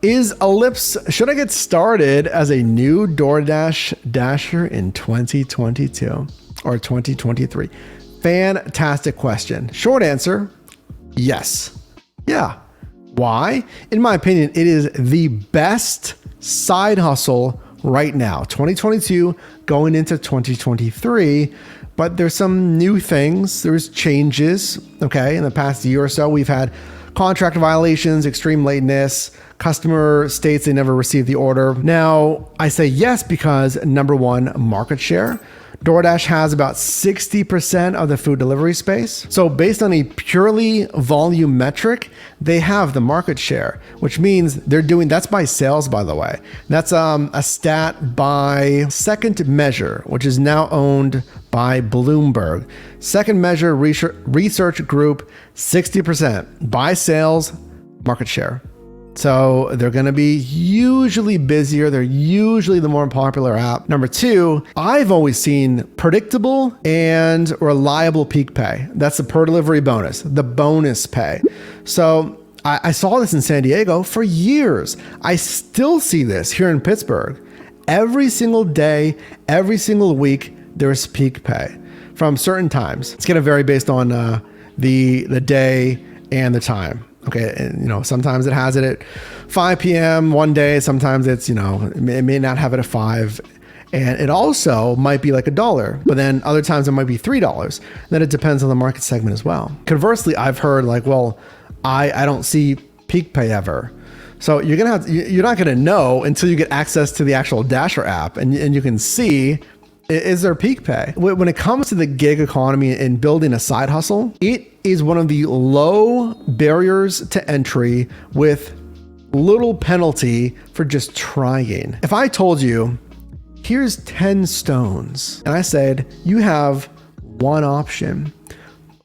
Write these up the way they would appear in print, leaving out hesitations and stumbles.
Should I get started as a new DoorDash Dasher in 2022 or 2023? Fantastic question. Short answer, yes. Yeah. Why? In my opinion, it is the best side hustle right now, 2022 going into 2023. But there's some new things. There's changes. Okay. In the past year or so, we've had contract violations, extreme lateness, customer states they never received the order. Now, I say yes because number one, market share. DoorDash has about 60% of the food delivery space. So based on a purely volume metric, they have the market share, which means that's by sales, by the way. That's a stat by Second Measure, which is now owned by Bloomberg. Second Measure research group, 60% by sales, market share. So they're going to be usually busier. They're usually the more popular app. Number two, I've always seen predictable and reliable peak pay. That's the per delivery bonus, the bonus pay. So I saw this in San Diego for years. I still see this here in Pittsburgh. Every single day, every single week, there's peak pay from certain times. It's going to vary based on the day and the time. Okay. And, sometimes it has it at 5 p.m. one day. Sometimes it's, it may not have it at 5. And it also might be like $1, but then other times it might be $3. Then it depends on the market segment as well. Conversely, I've heard like, well, I don't see peak pay ever. So you're not going to know until you get access to the actual Dasher app and you can see, is there peak pay? When it comes to the gig economy and building a side hustle, it is one of the low barriers to entry with little penalty for just trying. If I told you, here's 10 stones, and I said, you have one option.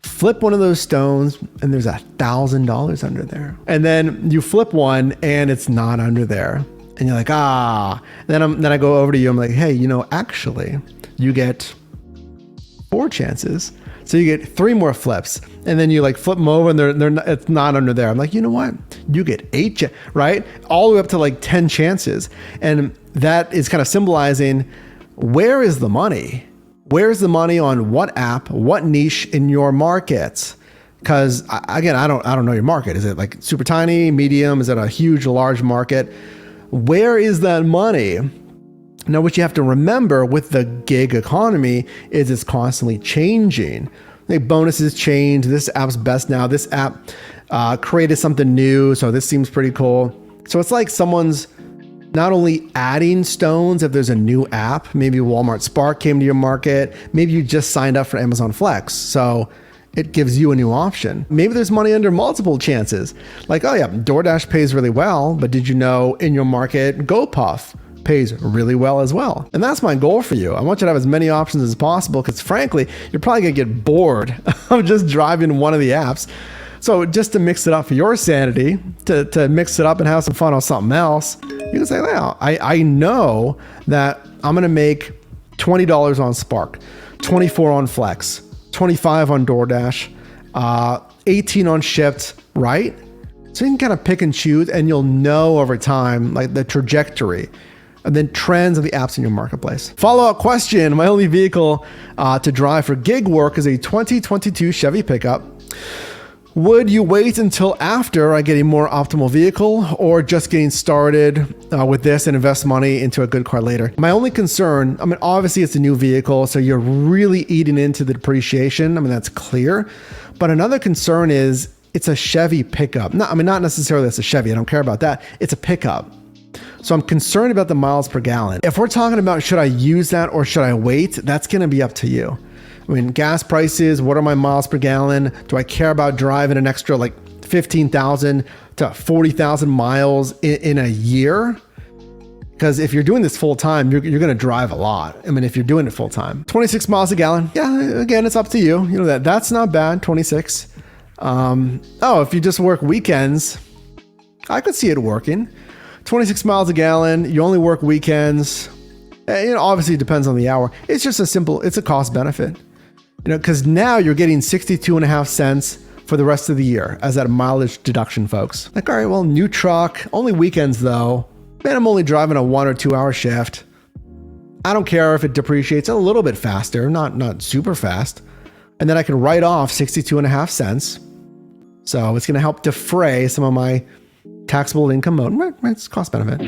Flip one of those stones and there's $1,000 under there. And then you flip one and it's not under there. And you're like, Then I go over to you. I'm like, hey, actually, you get 4 chances. So you get 3 more flips, and then you like flip them over, and it's not under there. I'm like, you know what? You get 8, right? All the way up to like 10 chances, and that is kind of symbolizing where is the money? Where's the money on what app, what niche in your market? Because again, I don't know your market. Is it like super tiny, medium? Is it a huge, large market? Where is that money? Now, what you have to remember with the gig economy is it's constantly changing. Like bonuses change. This app's best now. This app created something new, so this seems pretty cool. So it's like someone's not only adding stones if there's a new app. Maybe Walmart Spark came to your market. Maybe you just signed up for Amazon Flex. So it gives you a new option. Maybe there's money under multiple chances. Like, oh yeah, DoorDash pays really well, but did you know in your market, GoPuff pays really well as well? And that's my goal for you. I want you to have as many options as possible because frankly, you're probably gonna get bored of just driving one of the apps. So just to mix it up for your sanity, to mix it up and have some fun on something else, you can say, well, I know that I'm gonna make $20 on Spark, 24 on Flex, 25 on DoorDash, 18 on Shipt, right? So you can kind of pick and choose and you'll know over time, like the trajectory and then trends of the apps in your marketplace. Follow-up question. My only vehicle to drive for gig work is a 2022 Chevy pickup. Would you wait until after I get a more optimal vehicle or just getting started with this and invest money into a good car later? My only concern, obviously it's a new vehicle, so you're really eating into the depreciation. That's clear. But another concern is it's a Chevy pickup. Not necessarily it's a Chevy. I don't care about that. It's a pickup. So I'm concerned about the miles per gallon. If we're talking about should I use that or should I wait, that's going to be up to you. Gas prices, what are my miles per gallon? Do I care about driving an extra like 15,000 to 40,000 miles in a year? Because if you're doing this full time, you're going to drive a lot. If you're doing it full time, 26 miles a gallon. Yeah, again, it's up to you. That's not bad. 26. If you just work weekends, I could see it working. 26 miles a gallon. You only work weekends. Obviously it depends on the hour. It's just it's a cost benefit. Because now you're getting 62.5 cents for the rest of the year as that mileage deduction, folks. Like, all right, well, new truck, only weekends though. Man, I'm only driving a 1 or 2 hour shift. I don't care if it depreciates a little bit faster, not super fast. And then I can write off 62.5 cents. So it's going to help defray some of my taxable income mode. It's cost benefit.